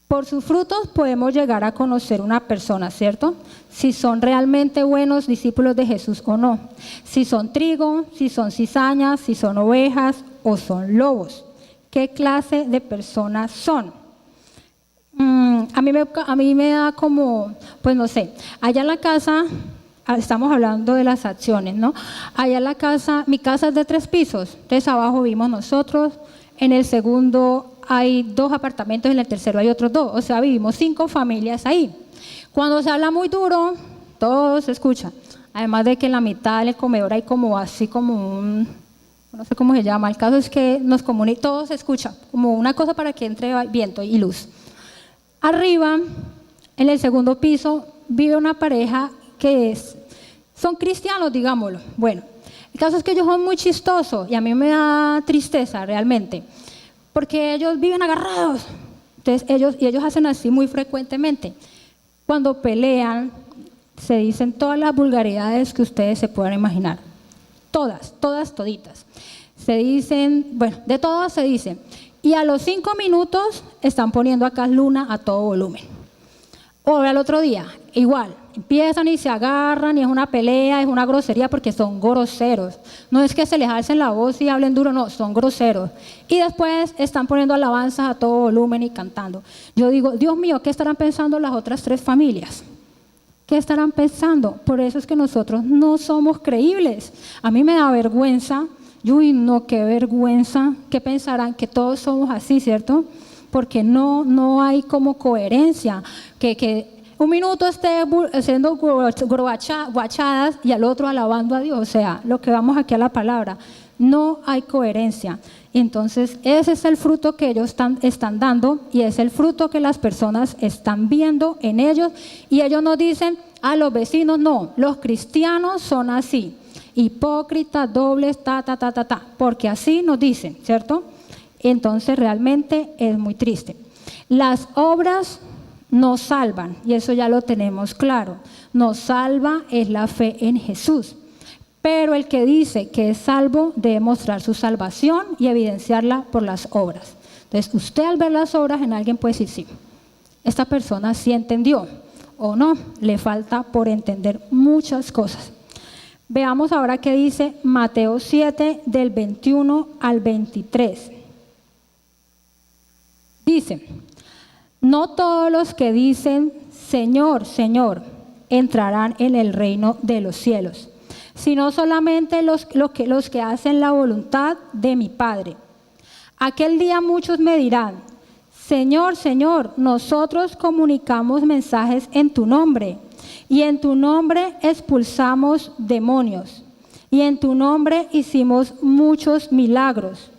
A: Por sus frutos podemos llegar a conocer una persona, ¿cierto? Si son realmente buenos discípulos de Jesús o no. Si son trigo, si son cizañas, si son ovejas o son lobos. ¿Qué clase de personas son? A mí me da como, pues no sé, allá en la casa... Estamos hablando de las acciones, ¿no? Allá en la casa, mi casa es de 3 pisos, entonces abajo vivimos nosotros, en el segundo hay 2 apartamentos, en el tercero hay otros 2, o sea, vivimos 5 familias ahí. Cuando se habla muy duro, todo se escucha, además de que en la mitad del comedor hay como así como no sé cómo se llama, el caso es que nos comunica, todo se escucha, como una cosa para que entre viento y luz. Arriba, en el segundo piso, vive una pareja que son cristianos, digámoslo. Bueno, el caso es que ellos son muy chistosos y a mí me da tristeza realmente, porque ellos viven agarrados. Entonces ellos hacen así muy frecuentemente. Cuando pelean, se dicen todas las vulgaridades que ustedes se puedan imaginar. Toditas. Se dicen, bueno, de todas se dicen. Y a los 5 minutos están poniendo acá Luna a todo volumen. O al otro día, igual, empiezan y se agarran y es una pelea, es una grosería porque son groseros. No es que se les alcen la voz y hablen duro, no, son groseros. Y después están poniendo alabanzas a todo volumen y cantando. Yo digo, Dios mío, ¿qué estarán pensando las otras 3 familias? ¿Qué estarán pensando? Por eso es que nosotros no somos creíbles. A mí me da vergüenza, uy, no, qué vergüenza, ¿qué pensarán? Que todos somos así, ¿cierto? Porque no hay como coherencia, que un minuto esté haciendo guachadas y al otro alabando a Dios, o sea, lo que vamos aquí a la palabra, no hay coherencia. Entonces ese es el fruto que ellos están dando y es el fruto que las personas están viendo en ellos y ellos nos dicen a los vecinos, no, los cristianos son así, hipócritas, dobles, porque así nos dicen, ¿cierto? Entonces realmente es muy triste. Las obras nos salvan y eso ya lo tenemos claro. Nos salva es la fe en Jesús. Pero el que dice que es salvo debe mostrar su salvación y evidenciarla por las obras. Entonces usted al ver las obras en alguien puede decir, sí, esta persona sí entendió o no, le falta por entender muchas cosas. Veamos ahora qué dice Mateo 7 del 21 al 23. Dice, no todos los que dicen, Señor, Señor, entrarán en el reino de los cielos, sino solamente los que hacen la voluntad de mi Padre. Aquel día muchos me dirán, Señor, Señor, nosotros comunicamos mensajes en tu nombre, y en tu nombre expulsamos demonios, y en tu nombre hicimos muchos milagros.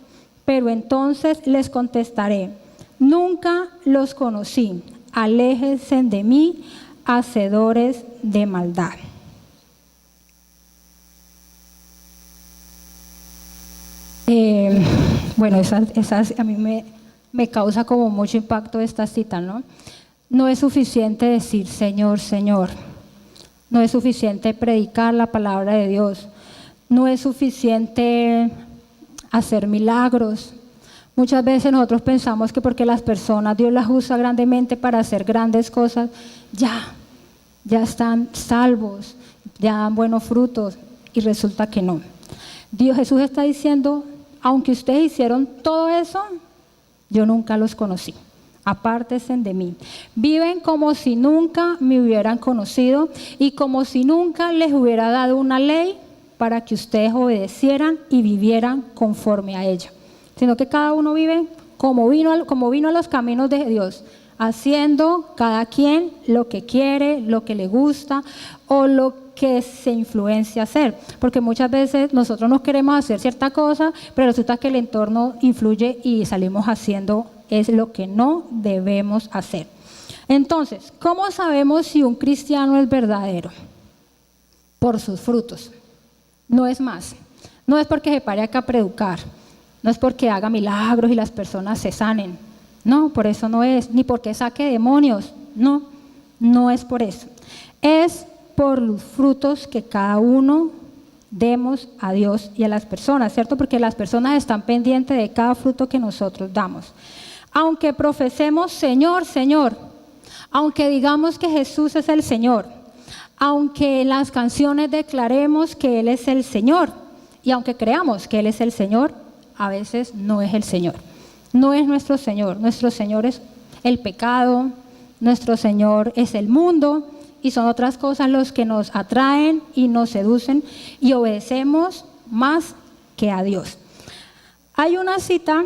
A: Pero entonces les contestaré: nunca los conocí, aléjense de mí, hacedores de maldad. Bueno, esas a mí me causa como mucho impacto esta cita, ¿no? No es suficiente decir Señor, Señor. No es suficiente predicar la palabra de Dios. No es suficiente hacer milagros. Muchas veces nosotros pensamos que porque las personas, Dios las usa grandemente para hacer grandes cosas, ya están salvos, ya dan buenos frutos, y resulta que no. Jesús está diciendo: aunque ustedes hicieron todo eso, yo nunca los conocí. Apártense de mí. Viven como si nunca me hubieran conocido y como si nunca les hubiera dado una ley para que ustedes obedecieran y vivieran conforme a ella. Sino que cada uno vive como vino a los caminos de Dios, haciendo cada quien lo que quiere, lo que le gusta o lo que se influencia a hacer. Porque muchas veces nosotros no queremos hacer cierta cosa, pero resulta que el entorno influye y salimos haciendo es lo que no debemos hacer. Entonces, ¿cómo sabemos si un cristiano es verdadero? Por sus frutos. No es más. No es porque se pare acá a predicar. No es porque haga milagros y las personas se sanen. No, por eso no es. Ni porque saque demonios. No, no es por eso. Es por los frutos que cada uno demos a Dios y a las personas, ¿cierto? Porque las personas están pendientes de cada fruto que nosotros damos. Aunque profesemos Señor, Señor, aunque digamos que Jesús es el Señor, aunque en las canciones declaremos que Él es el Señor, y aunque creamos que Él es el Señor, a veces no es el Señor. No es nuestro Señor. Nuestro Señor es el pecado, nuestro Señor es el mundo, y son otras cosas los que nos atraen y nos seducen y obedecemos más que a Dios. Hay una cita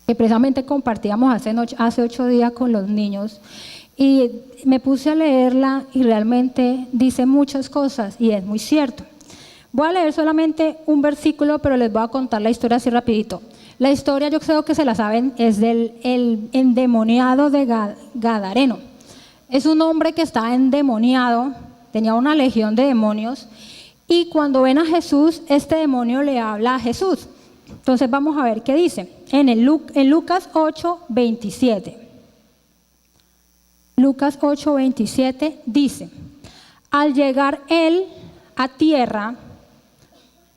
A: que precisamente compartíamos hace 8 días con los niños y me puse a leerla y realmente dice muchas cosas y es muy cierto. Voy a leer solamente un versículo, pero les voy a contar la historia así rapidito. La historia, yo creo que se la saben, es del endemoniado de Gadareno. Es un hombre que está endemoniado, tenía una legión de demonios, y cuando ven a Jesús, este demonio le habla a Jesús. Entonces vamos a ver qué dice. En Lucas 8:27. Lucas 8:27 dice: al llegar él a tierra,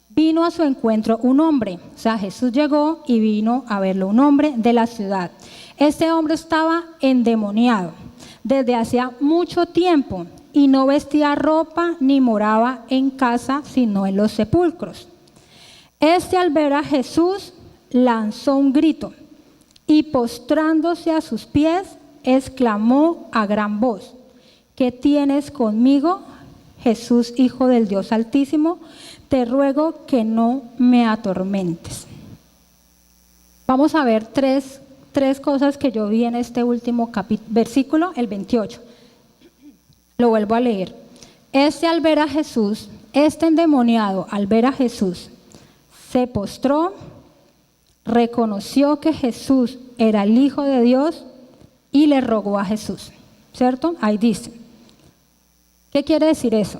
A: vino a su encuentro un hombre. O sea, Jesús llegó y vino a verlo, un hombre de la ciudad. Este hombre estaba endemoniado desde hacía mucho tiempo y no vestía ropa ni moraba en casa, sino en los sepulcros. Este, al ver a Jesús, lanzó un grito y postrándose a sus pies, exclamó a gran voz: ¿qué tienes conmigo, Jesús, Hijo del Dios Altísimo? Te ruego que no me atormentes. Vamos a ver tres cosas que yo vi en este último versículo, el 28. Lo vuelvo a leer. Este endemoniado, al ver a Jesús, se postró, reconoció que Jesús era el Hijo de Dios y le rogó a Jesús. ¿Cierto? Ahí dice. ¿Qué quiere decir eso?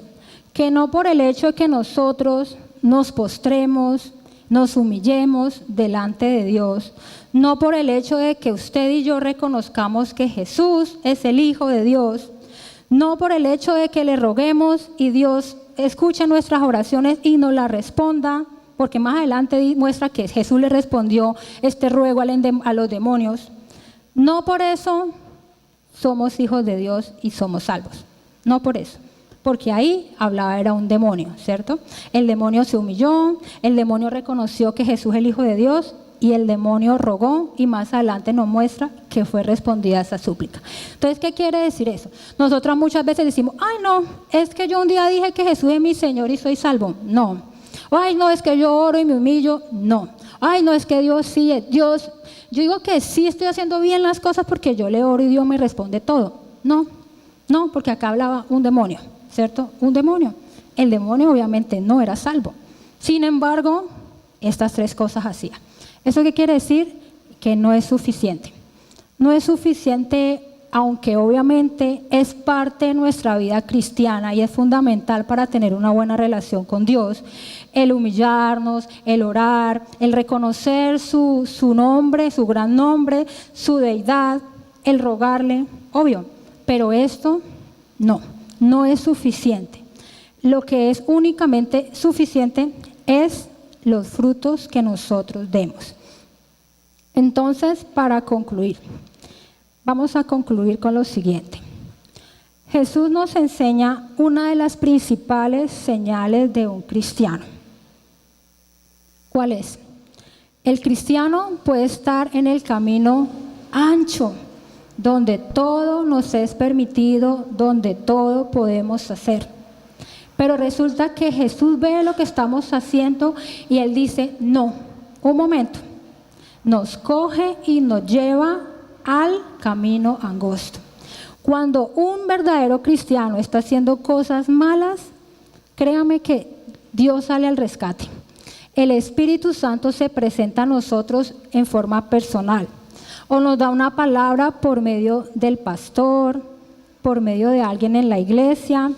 A: Que no por el hecho de que nosotros nos postremos, nos humillemos delante de Dios, no por el hecho de que usted y yo reconozcamos que Jesús es el Hijo de Dios, no por el hecho de que le roguemos y Dios escuche nuestras oraciones y nos las responda, porque más adelante muestra que Jesús le respondió este ruego a los demonios. No por eso somos hijos de Dios y somos salvos, no por eso. Porque ahí hablaba, era un demonio, ¿cierto? El demonio se humilló, el demonio reconoció que Jesús es el Hijo de Dios y el demonio rogó y más adelante nos muestra que fue respondida esa súplica. Entonces, ¿qué quiere decir eso? Nosotras muchas veces decimos: ay no, es que yo un día dije que Jesús es mi Señor y soy salvo. No. Ay no, es que yo oro y me humillo. No. Ay no, es que Dios sí, Dios. Yo digo que sí estoy haciendo bien las cosas porque yo le oro y Dios me responde todo. No, no, porque acá hablaba un demonio, ¿cierto? Un demonio. El demonio obviamente no era salvo. Sin embargo, estas 3 cosas hacía. ¿Eso qué quiere decir? Que no es suficiente. No es suficiente, aunque obviamente es parte de nuestra vida cristiana y es fundamental para tener una buena relación con Dios, el humillarnos, el orar, el reconocer su nombre, su gran nombre, su deidad, el rogarle, obvio, pero esto no es suficiente. Lo que es únicamente suficiente es los frutos que nosotros demos. Entonces, para concluir, vamos a concluir con lo siguiente. Jesús nos enseña una de las principales señales de un cristiano. ¿Cuál es? El cristiano puede estar en el camino ancho, donde todo nos es permitido, donde todo podemos hacer. Pero resulta que Jesús ve lo que estamos haciendo y Él dice, no, un momento. Nos coge y nos lleva al camino angosto. Cuando un verdadero cristiano está haciendo cosas malas, créame que Dios sale al rescate. El Espíritu Santo se presenta a nosotros en forma personal o nos da una palabra por medio del pastor, por medio de alguien en la iglesia,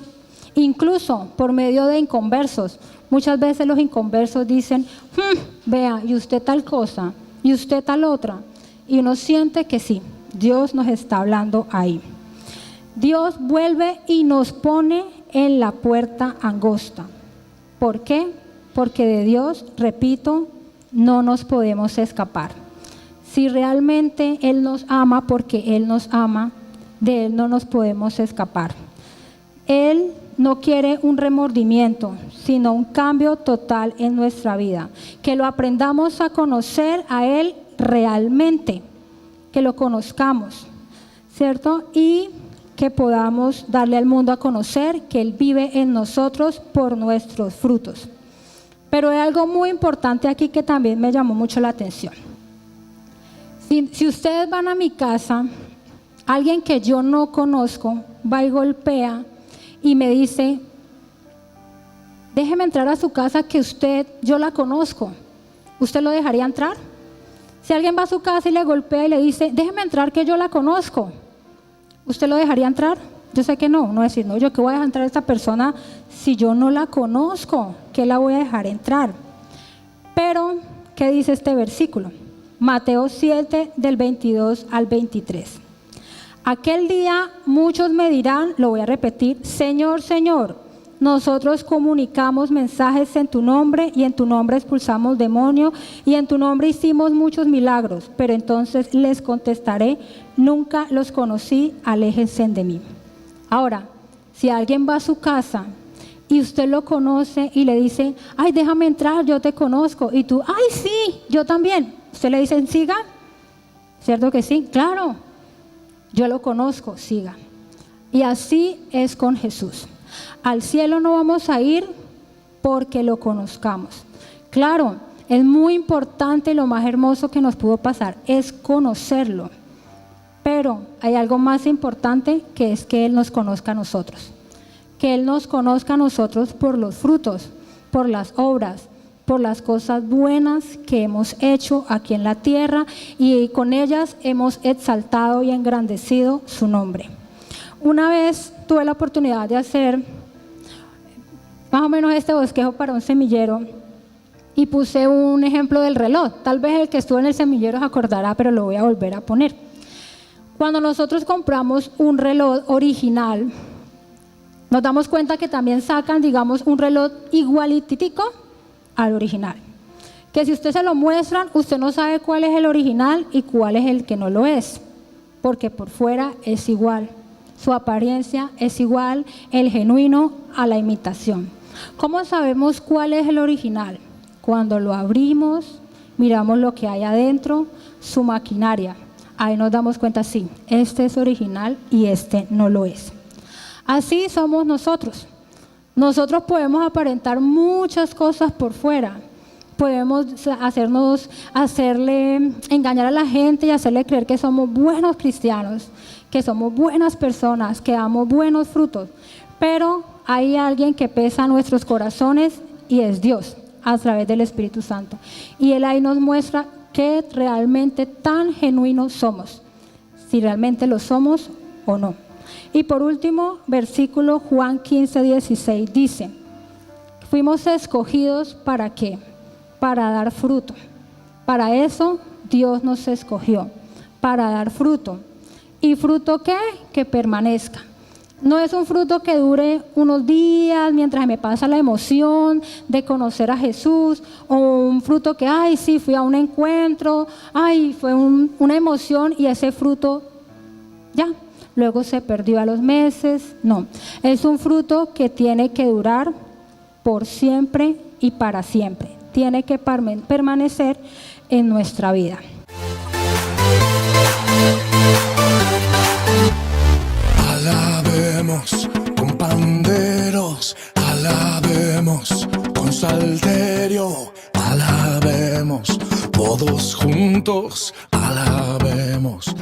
A: incluso por medio de inconversos. Muchas veces los inconversos dicen, vea, y usted tal cosa, y usted tal otra, y uno siente que sí, Dios nos está hablando ahí. Dios vuelve y nos pone en la puerta angosta. ¿Por qué? Porque de Dios, repito, no nos podemos escapar. Si realmente Él nos ama, porque Él nos ama, de Él no nos podemos escapar. Él no quiere un remordimiento, sino un cambio total en nuestra vida. Que lo aprendamos a conocer a Él realmente, que lo conozcamos, ¿cierto? Y que podamos darle al mundo a conocer que Él vive en nosotros por nuestros frutos. Pero hay algo muy importante aquí que también me llamó mucho la atención. Si ustedes van a mi casa, alguien que yo no conozco va y golpea y me dice, déjeme entrar a su casa que yo la conozco, ¿usted lo dejaría entrar? Si alguien va a su casa y le golpea y le dice, déjeme entrar que yo la conozco, ¿usted lo dejaría entrar? Yo sé que no decir, no, yo que voy a dejar entrar a esta persona si yo no la conozco, ¿qué la voy a dejar entrar? Pero, ¿qué dice este versículo? Mateo 7, del 22 al 23. Aquel día muchos me dirán, lo voy a repetir, Señor, Señor, nosotros comunicamos mensajes en tu nombre y en tu nombre expulsamos demonios y en tu nombre hicimos muchos milagros. Pero entonces les contestaré, nunca los conocí, aléjense de mí. Ahora, si alguien va a su casa y usted lo conoce y le dice, ay, déjame entrar, yo te conozco, y tú, ay, sí, yo también. Usted le dice, siga, ¿cierto que sí? Claro, yo lo conozco, siga. Y así es con Jesús. Al cielo no vamos a ir porque lo conozcamos. Claro, es muy importante, lo más hermoso que nos pudo pasar es conocerlo. Pero hay algo más importante, que es que Él nos conozca a nosotros. Que Él nos conozca a nosotros por los frutos, por las obras, por las cosas buenas que hemos hecho aquí en la tierra y con ellas hemos exaltado y engrandecido su nombre. Una vez tuve la oportunidad de hacer más o menos este bosquejo para un semillero y puse un ejemplo del reloj. Tal vez el que estuvo en el semillero se acordará, pero lo voy a volver a poner. Cuando nosotros compramos un reloj original, nos damos cuenta que también sacan, digamos, un reloj igualititico al original. Que si usted se lo muestran, usted no sabe cuál es el original y cuál es el que no lo es, porque por fuera es igual, su apariencia es igual, el genuino a la imitación. ¿Cómo sabemos cuál es el original? Cuando lo abrimos, miramos lo que hay adentro, su maquinaria. Ahí nos damos cuenta, sí, este es original y este no lo es. Así somos nosotros. Nosotros podemos aparentar muchas cosas por fuera, podemos hacerle engañar a la gente y hacerle creer que somos buenos cristianos, que somos buenas personas, que damos buenos frutos. Pero hay alguien que pesa nuestros corazones y es Dios, a través del Espíritu Santo. Y Él ahí nos muestra que realmente tan genuinos somos, si realmente lo somos o no. Y por último, versículo Juan 15:16 dice: fuimos escogidos ¿para qué? Para dar fruto. Para eso Dios nos escogió, para dar fruto. ¿Y fruto qué? Que permanezca. No es un fruto que dure unos días mientras me pasa la emoción de conocer a Jesús, o un fruto que, ay, sí, fui a un encuentro, ay, fue una emoción y ese fruto ya, luego se perdió a los meses. No, es un fruto que tiene que durar por siempre y para siempre. Tiene que permanecer en nuestra vida.
B: Alabemos con panderos, alabemos con salterio, alabemos todos juntos, alabemos.